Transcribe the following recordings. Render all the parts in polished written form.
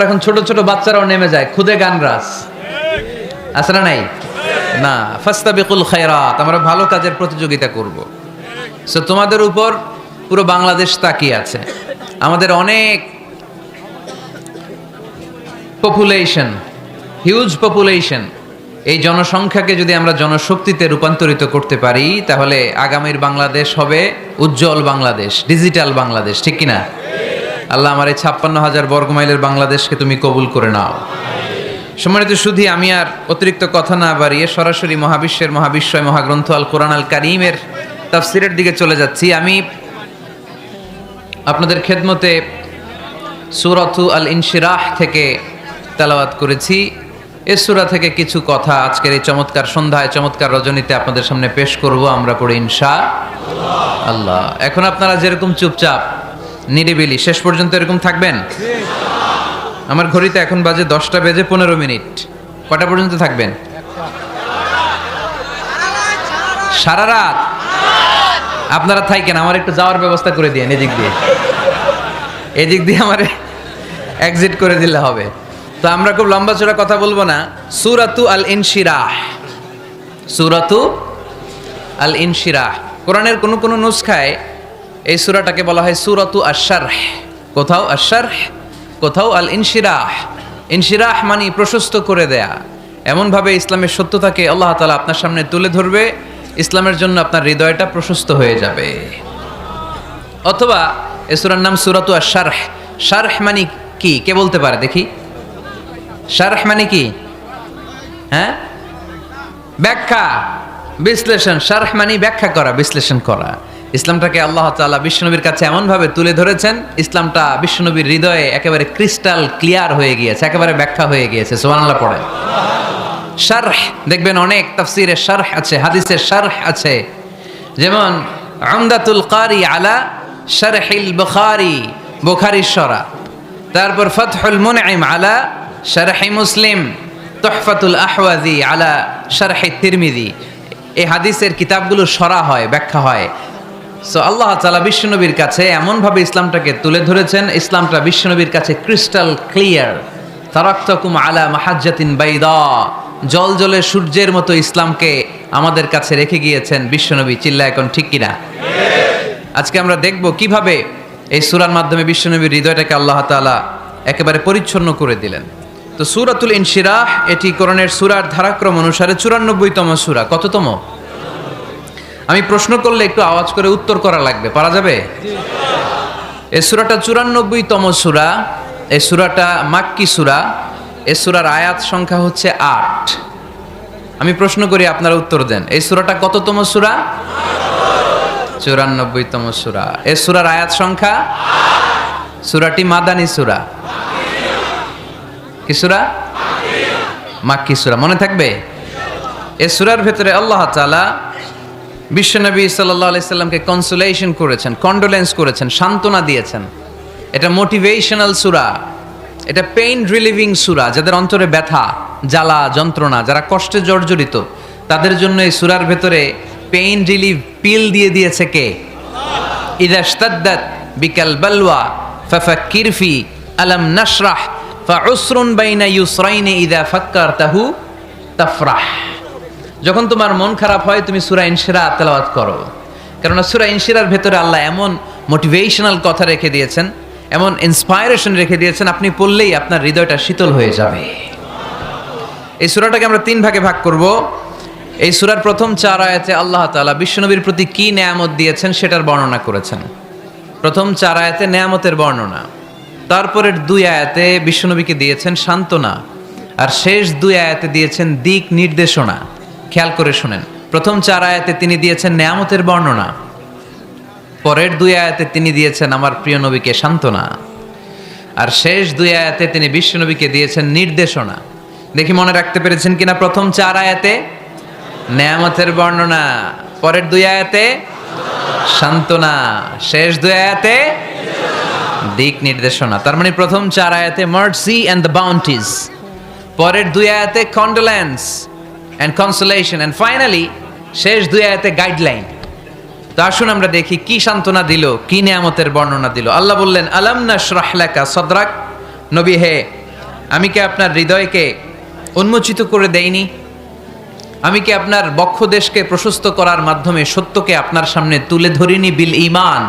এখন ছোট ছোট বাচ্চারাও নেমে যায় খুদে গান রাস আছে না নাই না ফাস্তাবিকুল খায়রাত আমরা ভালো কাজের প্রতিযোগিতা করব সো তোমাদের উপর পুরো বাংলাদেশ তাকিয়ে আছে আমাদের অনেক পপুলেশন হিউজ পপুলেশন এই জনসংখ্যাকে যদি আমরা জনশক্তিতে রূপান্তরিত করতে পারি তাহলে আগামীর বাংলাদেশ হবে উজ্জ্বল বাংলাদেশ ডিজিটাল বাংলাদেশ ঠিক কি না আল্লাহ আমার এই ৫৬,০০০ বর্গমাইলের বাংলাদেশকে তুমি কবুল করে নাও সম্মানিত শুধু আমি আর অতিরিক্ত কথা না বাড়িয়ে সরাসরি মহাবিশ্বের মহাবিশ্বয় মহাগ্রন্থ আল কোরআন আল কারীমের তাফসীরের দিকে চলে যাচ্ছি আমি আপনাদের খেদমতে সূরাতু আল ইনশিরাহ থেকে তেলাওয়াত করেছি এই সূরা থেকে কিছু কথা আজকের এই চমৎকার সন্ধ্যায় চমৎকার রজনীতে আপনাদের সামনে পেশ করব আমরা পড়ে ইনশাআল্লাহ এখন আপনারা যেরকম চুপচাপ নিরিবিলি শেষ পর্যন্ত এরকম থাকবেন আমার ঘড়িতে এখন বাজে ১০:১৫ কটা পর্যন্ত থাকবেন সারা রাত আপনারা থাকেন আমার একটু যাওয়ার ব্যবস্থা করে দিয়েন এদিক দিয়ে আমার এক্সিট করে দিলে হবে তো আমরা খুব লম্বা চড়া কথা বলবো না সূরাতু আল ইনশিরাহ সূরাতু আল ইনশিরাহ কোরআনের কোন কোন নুসখায় এই সূরাটাকে বলা হয় সূরাতু আশ-শারহ কোথাও আশ-শারহ কোথাও আল ইনশিরাহ ইনশিরাহ মানে প্রশস্ত করে দেয়া এমন ভাবে ইসলামের সত্যতাকে আল্লাহ তাআলা আপনার সামনে তুলে ধরবে ইসলামের জন্য আপনার হৃদয়টা প্রশস্ত হয়ে যাবে অথবা এই সূরার নাম সূরাতু আশ-শারহ শারহ মানে কি কে বলতে পারে দেখি শারহ মানে কি হ্যাঁ ব্যাখ্যা বিশ্লেষণ শারহ মানে ব্যাখ্যা করা বিশ্লেষণ করা ইসলামটাকে আল্লাহ তাআলা বিশ্বনবীর কাছে এমনভাবে তুলে ধরেছেন ইসলামটা বিশ্বনবীর হৃদয়ে একেবারে ক্রিস্টাল ক্লিয়ার হয়ে গিয়েছে একেবারে ব্যাখ্যা হয়ে গিয়েছে সুবহানাল্লাহ পড়েন শারহ দেখবেন অনেক তাফসীরে শারহ আছে হাদিসের শারহ আছে যেমন উমদাতুল কারি আলা শারহিল বুখারী বুখারীর শরহ তারপর ফাতহুল মুনঈম আলা শারহি মুসলিম তুহফাতুল আহওয়াজি আলা শারহি তিরমিজি এই হাদিসের কিতাবগুলো শরহ হয় ব্যাখ্যা হয় সো আল্লাহ তাআলা বিশ্বনবীর কাছে এমনভাবে ইসলামটাকে তুলে ধরেছেন ইসলামটা বিশ্বনবীর কাছে ক্রিস্টাল ক্লিয়ার তারাকতুকুম আলা মাহাজ্জাতিন বাইদা জল জলে সূর্যের মতো ইসলামকে আমাদের কাছে রেখে গিয়েছেন বিশ্বনবী চিল্লায় এখন ঠিক কিনা আজকে আমরা দেখব কিভাবে এই সূরার মাধ্যমে বিশ্বনবীর হৃদয়টাকে আল্লাহ তাআলা একেবারে পরিচ্ছন্ন করে দিলেন তো সূরাতুল ইনশিরাহ এটি কোরআনের সূরার ধারাক্রম অনুসারে ৯৪তম সূরা কততম আমি প্রশ্ন করলে একটু আওয়াজ করে উত্তর করা লাগবে পারা যাবে এই সূরাটা ৯৪তম সূরা এই সূরাটা মাক্কি সূরা এই সূরার আয়াত সংখ্যা হচ্ছে ৮ আমি প্রশ্ন করি আপনারা উত্তর দেন এই সূরাটা কততম সূরা ৯৪তম সূরা এই সূরার আয়াত সংখ্যা সূরাটি মাদানী সূরা কি সূরা মাক্কি সূরা মনে থাকবে এই সূরার ভিতরে আল্লাহ তাআলা বিশ্বনবী সাল্লাল্লাহু আলাইহি সাল্লামকে কনসোলেশন করেছেন কন্ডোলেন্স করেছেন সান্ত্বনা দিয়েছেন এটা মোটিভেশনাল সূরা এটা পেইন রিলিভিং সূরা যাদের অন্তরে ব্যথা জ্বালা যন্ত্রণা যারা কষ্টে জর্জরিত তাদের জন্য এই সূরার ভিতরে পেইন রিলিভ পিল দিয়ে দিয়েছে কে ইযা ইশতাদ্দাত বিকাল বালওয়া ফাফাক্কির ফি আলাম নাশরাহ ফাউসরুন বাইনা ইউসরাইনি ইযা ফাক্কারতাহু তাফরাহ যখন তোমার মন খারাপ হয় তুমি সূরা ইনশিরাহ তেলাওয়াত করো কারণ সূরা ইনশিরাহর ভেতরে আল্লাহ এমন মোটিভেশনাল কথা রেখে দিয়েছেন এমন ইন্সপায়ারেশন রেখে দিয়েছেন আপনি পড়লেই আপনার হৃদয়টা শীতল হয়ে যাবে এই সূরাটাকে আমরা ৩ ভাগে ভাগ করব এই সূরার প্রথম ৪ আয়াতে আল্লাহ তাআলা বিশ্বনবীর প্রতি কি নেয়ামত দিয়েছেন সেটার বর্ণনা করেছেন প্রথম ৪ আয়াতে নেয়ামতের বর্ণনা তারপরের ২ আয়াতে বিশ্বনবীকে দিয়েছেন সান্ত্বনা আর শেষ ২ আয়াতে দিয়েছেন দিক নির্দেশনা খেয়াল করে শুনেন প্রথম ৪ আয়াতে তিনি দিয়েছেন নেয়ামতের বর্ণনা পরের ২ আয়াতে তিনি দিয়েছেন আমার প্রিয় নবীকে সান্ত্বনা আর শেষ ২ আয়াতে তিনি বিশ্বনবীকে দিয়েছেন নির্দেশনা দেখি মনে রাখতে পেরেছেন কিনা প্রথম ৪ আয়াতে নেয়ামতের বর্ণনা পরের ২ আয়াতে সান্ত্বনা শেষ ২ আয়াতে দিক নির্দেশনা তার মানে প্রথম ৪ আয়াতে মার্সি এন্ড দ্য বাউন্টিজ পরের ২ আয়াতে condolence and consolation and finally শেষ ২ আয়াতে গাইডলাইন তো আসুন আমরা দেখি কি সান্ত্বনা দিল কি নিয়ামতের বর্ণনা দিল আল্লাহ বললেন আলাম নাশরাহ লাকা সাদরাক নবী হে আমি কি আপনার হৃদয়কে উন্মোচিত করে দেইনি? আমি কি আপনার বক্ষ দেশকে প্রশস্ত করার মাধ্যমে সত্যকে আপনার সামনে তুলে ধরিনি? বিল ঈমান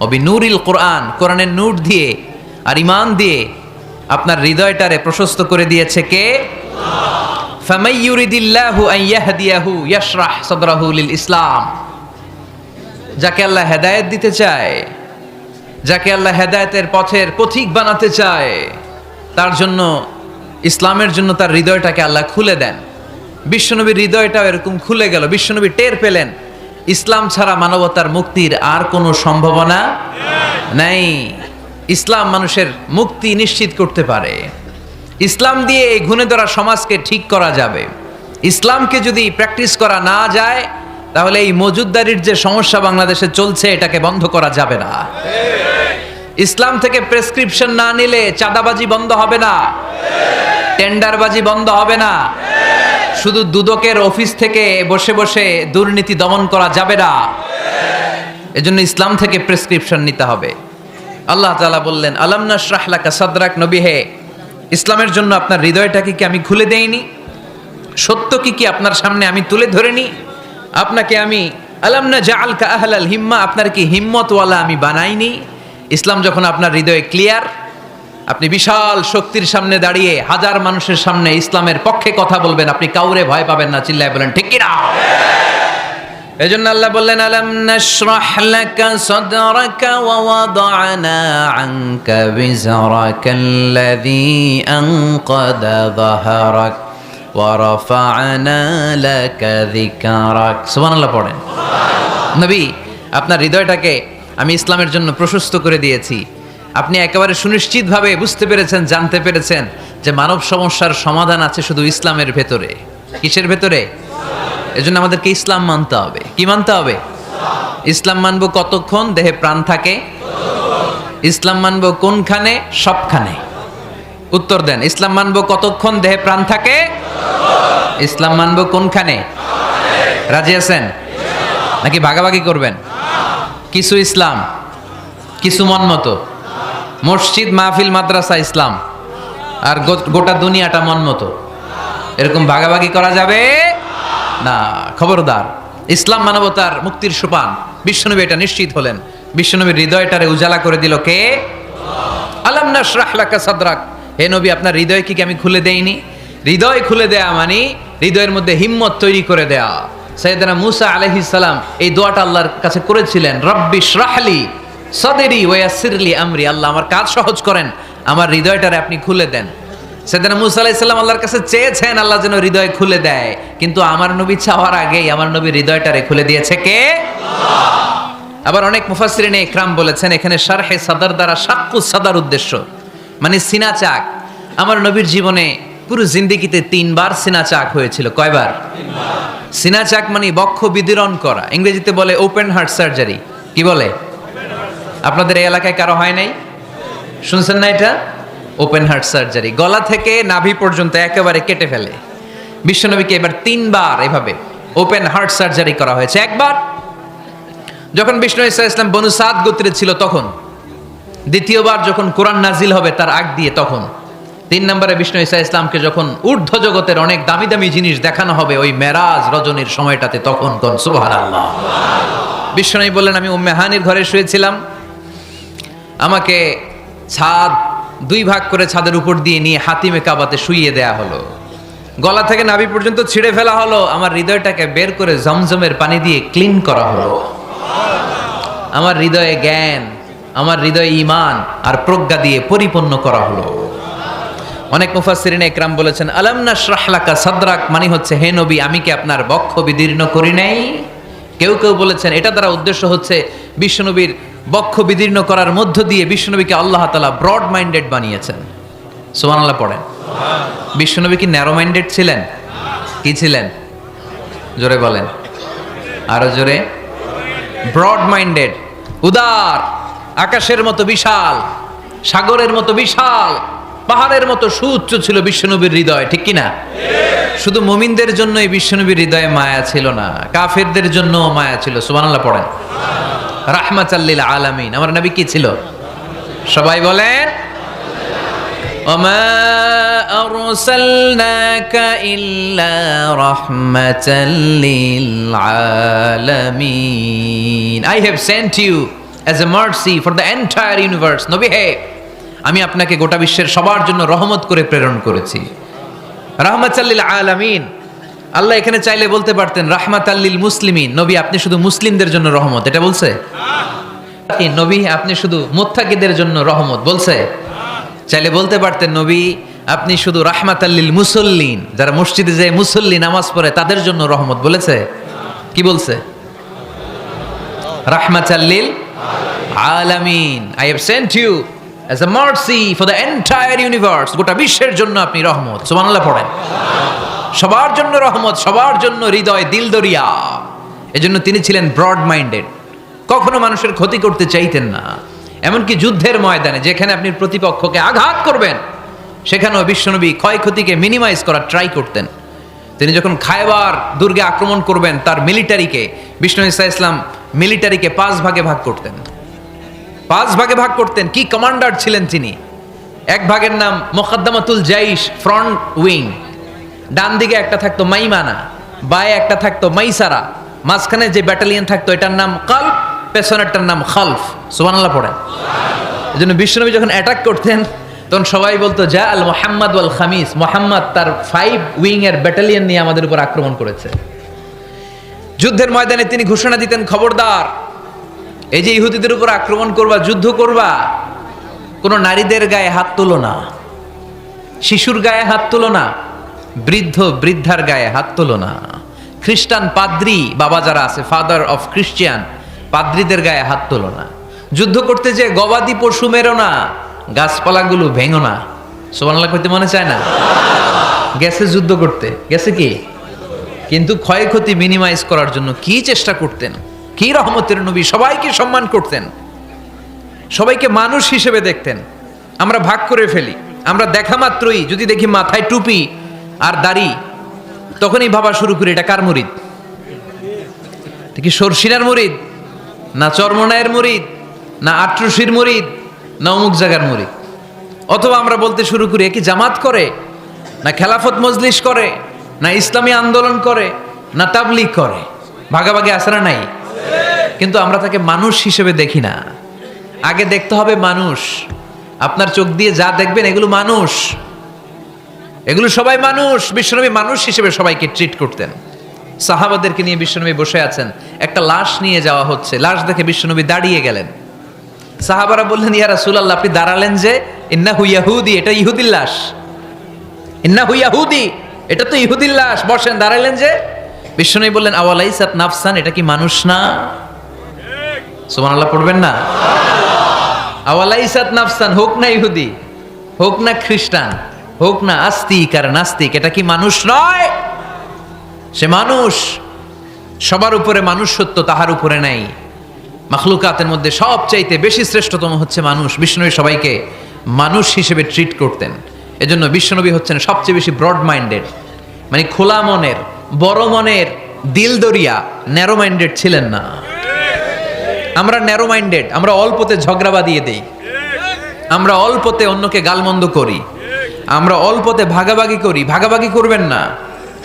ও বিনূরিল কোরআন, কোরআনের নূর দিয়ে আর ঈমান দিয়ে আপনার হৃদয়টারে প্রশস্ত করে দিয়েছে কে? ফামাই ইউরিদিল্লাহু আন ইয়াহদিয়াহু ইয়াশরাহ সাদরাহু লিল ইসলাম। যাকে আল্লাহ হেদায়েত দিতে চায়, যাকে আল্লাহ হেদায়েতের পথের পথিক বানাতে চায়, তার জন্য, ইসলামের জন্য তার হৃদয়টাকে আল্লাহ খুলে দেন। বিশ্বনবীর হৃদয়টাও এরকম খুলে গেল। বিশ্বনবী টের পেলেন ইসলাম ছাড়া মানবতার মুক্তির আর কোনো সম্ভাবনা নাই। ইসলাম মানুষের মুক্তি নিশ্চিত করতে পারে। ইসলাম দিয়ে এই ঘুণে ধরা সমাজকে ঠিক করা যাবে। ইসলামকে যদি প্র্যাকটিস করা না যায়, তাহলে এই মজুদদারির যে সমস্যা বাংলাদেশে চলছে, এটাকে বন্ধ করা যাবে না। ইসলাম থেকে প্রেসক্রিপশন না নিলে চাঁদাবাজি বন্ধ হবে না, টেন্ডারবাজি বন্ধ হবে না, শুধু দুদকের অফিস থেকে বসে বসে দুর্নীতি দমন করা যাবে না। এজন্য ইসলাম থেকে প্রেসক্রিপশন নিতে হবে। আল্লাহ তাআলা বললেন, আলাম নাশরাহ লাকা সাদরাক, নবী হে, ইসলামের জন্য আপনার হৃদয়টাকে কি আমি খুলে দেইনি? সত্য কি আপনার সামনে আমি তুলে ধরিনি? আপনাকে আমি আলাম নাজআলকা আহলাল হিম্মা, আপনার কি হিম্মতওয়ালা আমি বানাইনি? ইসলাম যখন আপনার হৃদয়ে ক্লিয়ার, আপনি বিশাল শক্তির সামনে দাঁড়িয়ে হাজার মানুষের সামনে ইসলামের পক্ষে কথা বলবেন, আপনি কাউরে ভয় পাবেন না। চিল্লায় বলেন ঠিক কি না? এজন্য আল্লাহ বললেন, আলাম নাশরাহ লাকা সাদরাকা ওয়া ওয়াদা'না আনকা বিজরাকাল্লাযী আনকাদা যাহরাক ওয়া রাফা'না লাকা যিকরাক। সুবহানাল্লাহ পড়েন। নবী, আপনার হৃদয়টাকে আমি ইসলামের জন্য প্রশস্ত করে দিয়েছি। আপনি একেবারে সুনিশ্চিতভাবে বুঝতে পেরেছেন, জানতে পেরেছেন যে মানব সমস্যার সমাধান আছে শুধু ইসলামের ভেতরে। কিসের ভেতরে? এজন্য আমাদেরকে ইসলাম মানতে হবে। কি মানতে হবে? ইসলাম মানবো কতক্ষণ দেহে প্রাণ থাকে? ইসলাম মানবো কোনখানে? সবখানে। উত্তর দেন। ইসলাম মানবো কতক্ষণ দেহে প্রাণ থাকে? ইসলাম মানবো কোনখানে? রাজি আছেন নাকি ভাগাভাগি করবেন? কিছু ইসলাম, কিছু মন মতো। মসজিদ, মাহফিল, মাদ্রাসা ইসলাম, আর গোটা দুনিয়াটা মন মতো। এরকম ভাগাভাগি করা যাবে না, খবরদার। ইসলাম মানবতার মুক্তির সোপান। বিশ্বনবী এটা নিশ্চিত হলেন। বিশ্বনবীর হৃদয়টারে উজালা করে দিল কে? আলাম নাশরাহ লাকা সাদরাক, হে নবী, আপনার হৃদয় কি আমি খুলে দেইনি? হৃদয় খুলে দেয়া মানে হৃদয়ের মধ্যে হিম্মত তৈরি করে দেয়া। সাইয়েদনা মুসা আলাইহিস সালাম এই দোয়াটা আল্লাহর কাছে করেছিলেন, রব্বি শরাহলি সাদরি ওয়া ইয়াসসিরলি আমরি, আল্লাহ আমার কাজ সহজ করেন, আমার হৃদয়টারে আপনি খুলে দেন। সাইয়েদনা মুসা আলাইহিস সালাম আল্লাহর কাছে চেয়েছেন আল্লাহ যেন হৃদয় খুলে দেয়, কিন্তু আমার নবী চাওয়ার আগেই আমার নবীর হৃদয়টারে খুলে দিয়েছে কে? আল্লাহ। আবার অনেক মুফাসসিরিনে ইকরাম বলেছেন এখানে শারহে সাদর দ্বারা শাক্কুস সাদর উদ্দেশ্য, মানে সিনা চাক। আমার নবীর জীবনে পুরো জিন্দেগিতে 3 বার সিনা চাক হয়েছিল। কয়বার? 3 বার। সিনা চাক মানে বক্ষ বিদীর্ণ করা, ইংরেজিতে বলে ওপেন হার্ট সার্জারি। কি বলে? আপনাদের এই এলাকায় কারো হয় নাই? শুনছেন না এটা? ওপেন হার্ট সার্জারি, গলা থেকে নাভি পর্যন্ত একেবারে কেটে ফেলে। বিশ্বনবীকে এবার 3 বার এভাবে ওপেন হার্ট সার্জারি করা হয়েছে। একবার যখন বিষ্ণু ঈসা ইসলাম বনু সাদ গোত্রে ছিল তখন, দ্বিতীয়বার যখন কোরআন নাজিল হবে তার আগ দিয়ে তখন, 3 নম্বরে বিষ্ণু ঈসা ইসলামকে যখন ঊর্ধ্ব জগতের অনেক দামি দামি জিনিস দেখানো হবে ওই মেরাজ রজনীর সময়টাতে, তখন কোন সুবহানাল্লাহ। বিশ্বনবী বললেন, আমি উম্মে হানির ঘরে শুয়েছিলাম, আমাকে ছাদ 2 ভাগ করে ছাদের উপর দিয়ে নিয়ে হাতিমে কাবাতে শুইয়ে দেয়া হলো, গলা থেকে নাভি পর্যন্ত ছিঁড়ে ফেলা হলো, আমার হৃদয়টাকে বের করে জমজমের পানি দিয়ে ক্লিন করা হলো, আমার হৃদয়ে জ্ঞান, আমার হৃদয়ে ঈমান আর প্রজ্ঞা দিয়ে পরিপূর্ণ করা হলো। অনেক মুফাসসিরিনে ইকরাম বলেছেন, আলাম নাশরাহ লাকা সাদরাক মানে হচ্ছে, হে নবী, আমি কি আপনার বক্ষ বিদীর্ণ করি নাই? কেউ কেউ বলেছেন এটা দ্বারা উদ্দেশ্য হচ্ছে বিশ্বনবীর বক্ষ বিদীর্ণ করার মধ্য দিয়ে বিশ্বনবীকে আল্লাহ তাআলা ব্রড মাইন্ডেড বানিয়েছেন। সুবহানাল্লাহ পড়েন। বিশ্বনবী কি ন্যারো মাইন্ডেড ছিলেন? কি ছিলেন? জোরে বলেন, আরো জোরে। ব্রড মাইন্ডেড, উদার, আকাশের মতো বিশাল, সাগরের মতো বিশাল, পাহাড়ের মতো সুউচ্চ ছিল বিশ্বনবীর হৃদয়। ঠিক কি না? শুধু মুমিনদের জন্যই বিশ্বনবীর হৃদয়ে মায়া ছিল না, কাফেরদের জন্য মায়া ছিল। সুবহানাল্লাহ পড়েন। রাহমাতাল লিল আলামিন, আমার নবী কি ছিল? সবাই বলেন وما أرسلناك إلا رحمة للعالمين I have sent you as a mercy for the entire universe নবী হে আমি আপনাকে গোটা বিশ্বের সবার জন্য রহমত করে প্রেরণ করেছি রাহমাতাল লিল আলামিন আল্লাহ এখানে চাইলে বলতে পারতেন রাহমাতাল লিল মুসলিমিন নবী আপনি শুধু মুসলিমদের জন্য রহমত এটা বলছে নবী আপনি শুধু মুত্তাকিদের জন্য রহমত বলছে চাইলে বলতে পারতেন নবী আপনি শুধু রাহমাতাল লিল মুসাল্লিন যারা মসজিদে যায় মুসল্লি নামাজ পড়ে তাদের জন্য রহমত বলেছে কি বলছে রাহমাতাল লিল আলামিন I have sent you as a mercy for the entire universe গোটা বিশ্বের জন্য আপনি রহমত সুবহানাল্লাহ পড়েন সবার জন্য রহমত সবার জন্য হৃদয় দিল দরিয়া এজন্য তিনি ছিলেন ব্রড মাইন্ডেড কখনো মানুষের ক্ষতি করতে চাইতেন না এমনকি যুদ্ধের ময়দানে যেখানে আপনি প্রতিপক্ষকে আঘাত করবেন সেখানেও বিশ্বনবী ক্ষয়ক্ষতিকে মিনিমাইজ করার ট্রাই করতেন তিনি যখন খায়বার দুর্গে আক্রমণ করবেন তার মিলিটারিকে বিষ্ণু ঈসা ইসলাম মিলিটারিকে 5 ভাগে ভাগ করতেন 5 ভাগে ভাগ করতেন কি কমান্ডার ছিলেন তিনি এক ভাগের নাম মুকদ্দমাতুল জাইশ ফ্রন্ট উইং ডান দিকে একটা থাকতো মাইমানা বায়ে একটা থাকতো মাইসারা মাঝখানে যে ব্যাটালিয়ন থাকতো এটার নাম কলব পেছনেরটার নাম খালফ সুবহানাল্লাহ পড়েন এজন্য বিশ্বনবী যখন অ্যাটাক করতেন তখন সবাই বলতো যা আল মুহাম্মদ ওয়াল খামিস মুহাম্মদ তার 5 উইং এর ব্যাটালিয়ন নিয়ে আমাদের উপর আক্রমণ করেছে যুদ্ধের ময়দানে তিনি ঘোষণা দিতেন খবরদার এই যে ইহুদিদের উপর আক্রমণ করবা যুদ্ধ করবা কোনো নারীদের গায়ে হাত তুলো না শিশুর গায়ে হাত তুলো না বৃদ্ধ বৃদ্ধার গায়ে হাত তুলো না খ্রিস্টান পাদ্রী বাবা যারা আছে ফাদার অফ ক্রিশ্চিয়ান পাদ্রীদের গায়ে হাত তুলো না যুদ্ধ করতে যে গবাদি পশু মেরো না গাছপালাগুলো ভেঙো না সুবহানাল্লাহ কইতে মনে চায় না গেছে যুদ্ধ করতে গেছে কি কিন্তু ক্ষয়ক্ষতি মিনিমাইজ করার জন্য কি চেষ্টা করতেন কি রহমতের নবী সবাইকে সম্মান করতেন সবাইকে মানুষ হিসেবে দেখতেন আমরা ভাগ করে ফেলি আমরা দেখা মাত্রই যদি দেখি মাথায় টুপি আর দাড়ি তখনই ভাবা শুরু করি এটা কার মুরিদ কি সরসিনার মুরিদ না চরমনায়ের মুরিদ না আট্রসির মুরিদ না অমুক জায়গার মুরিদ অথবা আমরা বলতে শুরু করি কি জামাত করে না খেলাফত মজলিস করে না ইসলামী আন্দোলন করে না তাবলীগ করে ভাগাভাগি আছে না নাই কিন্তু আমরা তাকে মানুষ হিসেবে দেখি না আগে দেখতে হবে মানুষ আপনার চোখ দিয়ে যা দেখবেন এগুলো মানুষ এগুলো সবাই মানুষ বিশ্বনবী মানুষ হিসেবে সবাইকে ট্রিট করতেন সাহাবাদেরকে নিয়ে বিশ্বনবী বসে আছেন একটা লাশ নিয়ে যাওয়া হচ্ছে লাশ দেখে বিশ্বনবী দাঁড়িয়ে গেলেন সাহাবারা বললেন ইয়া রাসূলুল্লাহ আপনি দাঁড়ালেন যে ইন্নাহু ইয়াহুদি এটা ইহুদির লাশ ইন্নাহু ইয়াহুদি এটা তো ইহুদির লাশ বসেন দাঁড়ালেন যে বিশ্বনবী বললেন আওয়ালাইসাত নাফসান এটা কি মানুষ না সুবহানাল্লাহ পড়বেন না আওয়ালাইসাত নাফসান হোক না ইহুদি হোক না খ্রিস্টান হোক না আস্তিক আর নাস্তিক এটা কি মানুষ নয় সে মানুষ সবার উপরে মানুষত্ব তাহার উপরে নাই মাখলুকাতের মধ্যে সবচাইতে বেশি শ্রেষ্ঠতম হচ্ছে মানুষ বিশ্বনবী সবাইকে মানুষ হিসেবে ট্রিট করতেন এজন্য বিশ্বনবী হচ্ছেন সবচেয়ে বেশি ব্রড মাইন্ডেড মানে খোলা মনের বড় মনের দিল দরিয়া ন্যারো মাইন্ডেড ছিলেন না আমরা ন্যারো মাইন্ডেড আমরা অল্পতে ঝগড়া বাঁধিয়ে দেই আমরা অল্পতে অন্যকে গালমন্দ করি আমরা অল্পতে ভাগাভাগি করি ভাগাভাগি করবেন না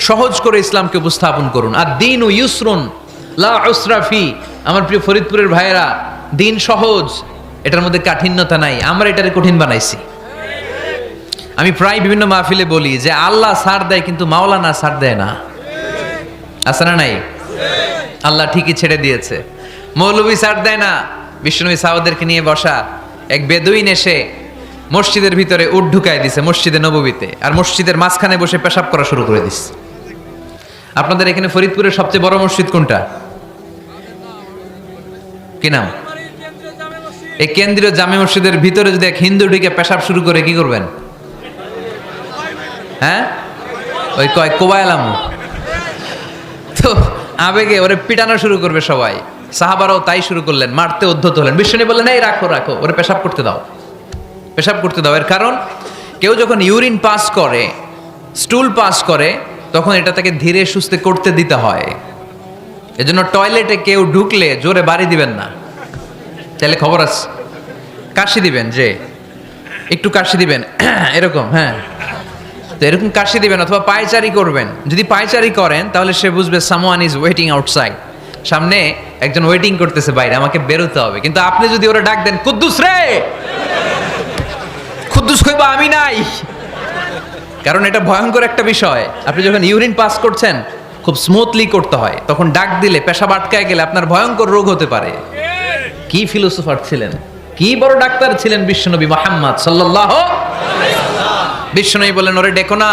সহজ করে ইসলামকে উপস্থাপন করুন আর দিন ও ইউসরুন লা উসরাফি আমার প্রিয় ফরিদপুরের ভাইয়েরা দিন সহজ এটার মধ্যে কাঠিন্যতা নাই আমরা এটারে কঠিন বানাইছি আমি প্রায় বিভিন্ন মাহফিলে বলি যে আল্লাহ ছাড় দেয় কিন্তু মাওলানা ছাড় দেয় না আছে না নাই আল্লাহ ঠিকই ছেড়ে দিয়েছে মৌলভী ছাড় দেয় না বিশ্বনবী সাহাবাদেরকে নিয়ে বসা এক বেদুইন এসে মসজিদের ভিতরে উট ঢুকায় দিছে মসজিদে নববীতে আর মসজিদের মাঝখানে বসে পেশাব করা শুরু করে দিছে আপনাদের এখানে ফরিদপুরের সবচেয়ে বড় মসজিদ কোনটা কি নাম এই কেন্দ্রীয় জামে মসজিদের ভিতরে যদি এক হিন্দু ঢুকে পেশাব শুরু করে কি করবেন হ্যাঁ ওই কয় কোবাইলাম তো আবেগে ওরে পিটানো শুরু করবে সবাই সাহাবারাও তাই শুরু করলেন মারতে উদ্ধত হলেন বিশ্বনবী বললেন এই রাখো রাখো ওরে পেশাব করতে দাও পেশাব করতে দাও এর কারণ কেউ যখন ইউরিন পাস করে স্টুল পাস করে তখন এটা তাকে ধীরে সুস্থে করতে দিতে হয় এজন্য টয়লেটে কেউ ঢুকলে জোরে বাড়ি দিবেন না তাহলে খবর আছে কাশি দিবেন যে একটু কাশি দিবেন এরকম, হ্যাঁ। তো এরকম কাশি দিবেন অথবা পায়চারি করবেন। যদি পায়চারি করেন তাহলে সে বুঝবে সামওয়ান ইজ ওয়েটিং আউটসাইড, সামনে একজন ওয়েটিং করতেছে বাইরে, আমাকে বেরোতে হবে। কিন্তু আপনি যদি ওরা ডাক দেন, কুদ্দুস রে, কুদ্দুস কইবা আমি নাই, কারণ এটা ভয়ঙ্কর একটা বিষয়। আপনি যখন ইউরিন পাস করছেন খুব স্মুথলি করতে হয়, তখন ডাক দিলে পেশাব আটকায় গেলে আপনার ভয়ঙ্কর রোগ হতে পারে। কি ফিলোসোফার ছিলেন, কি বড় ডাক্তার ছিলেন বিশ্বনবী মুহাম্মদ সাল্লাল্লাহু আলাইহি ওয়াসাল্লাম। বিশ্বনবী বললেন, ওরে ডেকো না,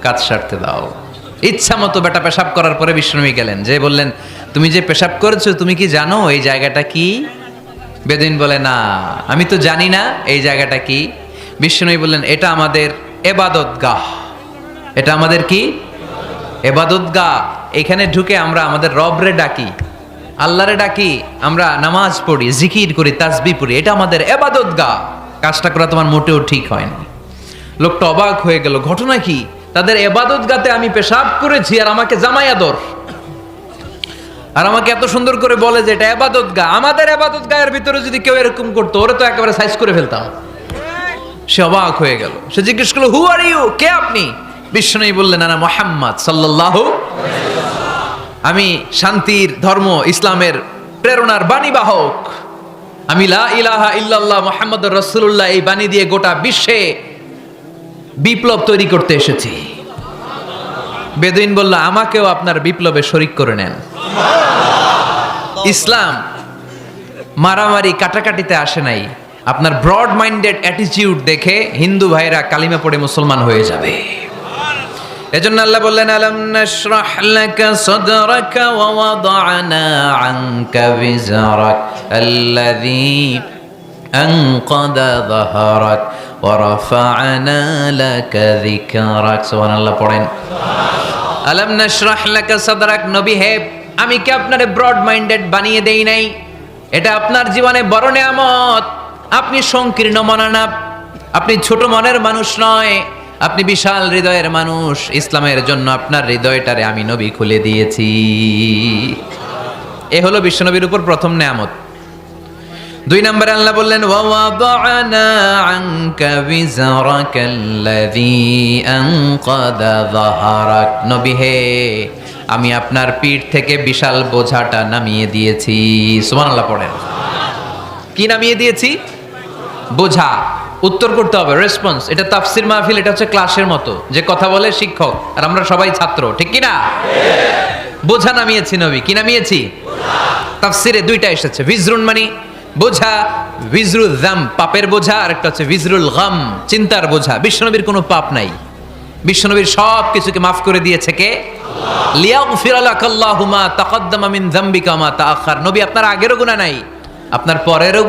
কাজ সারতে দাও। ইচ্ছা মতো বেটা পেশাব করার পরে বিশ্বনবী গেলেন, যে বললেন, তুমি যে পেশাব করেছো তুমি কি জানো এই জায়গাটা কি? বেদুইন বলে, না আমি তো জানি না এই জায়গাটা কি। বিশ্বনবী বললেন, এটা আমাদের ইবাদতগাহ। এটা আমাদের কি? ইবাদতগাহ। এখানে ঢুকে আমরা আমাদের রবরে ডাকি, আল্লাহরে ডাকি, আমরা নামাজ পড়ি, জিকির করি, তাসবিহ পড়ি, এটা আমাদের ইবাদতগাহ। কাজটা করা তোমার মোটেও ঠিক হয়নি। লোকটা অবাক হয়ে গেল, ঘটনা কি? তাদের ইবাদতগাতে আমি পেশাব করেছি আর আমাকে জামাই আদর, আর আমাকে এত সুন্দর করে বলে যে এটা ইবাদতগাহ। আমাদের ইবাদতগাহের ভিতরে যদি কেউ এরকম করতো, ওরে তো একেবারে সাইজ করে ফেলতাম। সে অবাক হয়ে গেল। সে জিজ্ঞেস করলো, হু আর ইউ, কে আপনি? বিশ্বনবী বললেন, আনা মুহাম্মদ সাল্লাল্লাহু আলাইহি ওয়াসাল্লাম, আমি শান্তির ধর্ম ইসলামের প্রেরণার বাণী বাহক। আমি লা ইলাহা ইল্লাল্লাহ মুহাম্মাদুর রাসূলুল্লাহ এই বাণী দিয়ে গোটা বিশ্বে বিপ্লব তৈরি করতে এসেছি। বেদুইন বলল, আমাকেও আপনার বিপ্লবে শরীক করে নেন। ইসলাম মারামারি কাটাকাটিতে আসে নাই। আপনার ব্রড মাইন্ডেড অ্যাটিটিউড দেখে হিন্দু ভাইরা কালিমা পড়ে মুসলমান হয়ে যাবে। এজন্য আল্লাহ বললেন, আলাম নাশরাহ লাকা সাদরাকা ওয়া ওয়াদা'না আনকা বিজরাক আল্লাযী আনকাদা যাহরাক ওয়া রাফা'না লাকা যিকরাক। সুবহানাল্লাহ পড়েন। আলাম নাশরাহ লাকা সাদরাক, নবী হে, আমি কি আপনারে ব্রড মাইন্ডেড বানিয়ে দেই নাই? এটা আপনার জীবনে বড় নিয়ামত। আপনি সংকীর্ণ মনা না, আপনি ছোট মনের মানুষ নয়, আপনি বিশাল হৃদয়ের মানুষ। ইসলামের জন্য আপনার হৃদয়টারে আমি নবী খুলে দিয়েছি। এ হলো বিশ্বনবীর উপর প্রথম নিয়ামত। 2 নম্বরে আল্লাহ বললেন, ওয়া ওয়াদা'না আনকা বিজরাকাল্লাযী আনকাদা যাহরাক, নবী হে, আমি আপনার পিঠ থেকে বিশাল বোঝাটা নামিয়ে দিয়েছি। সুবহানাল্লাহ পড়েন। কি নামিয়ে দিয়েছি? বোঝা। উত্তর করতে হবে, রেসপন্স। এটা তাফসির মাহফিল, এটা হচ্ছে ক্লাসের মতো, যে কথা বলে শিক্ষক আর আমরা সবাই ছাত্র, ঠিক কি না? বোঝা নামিয়েছি নবী। কি নামিয়েছি? তাফসিরে 2টা এসেছে। ভিজরুন মানে বোঝা, ভিজরুল যাম পাপের বোঝা, আর একটা হচ্ছে ভিজরুল গাম চিন্তার বোঝা। বিশ্বনবীর কোনো পাপ নাই, বিশ্বনবীর সব কিছুকে মাফ করে দিয়েছে কে? লিয়াগফিরা লাকাল্লাহু মা তাকাদ্দামা মিন যামবিকা মা তাআখার। নবী আপনার আগেরও গুনাহ নাই, আপনার পরেরও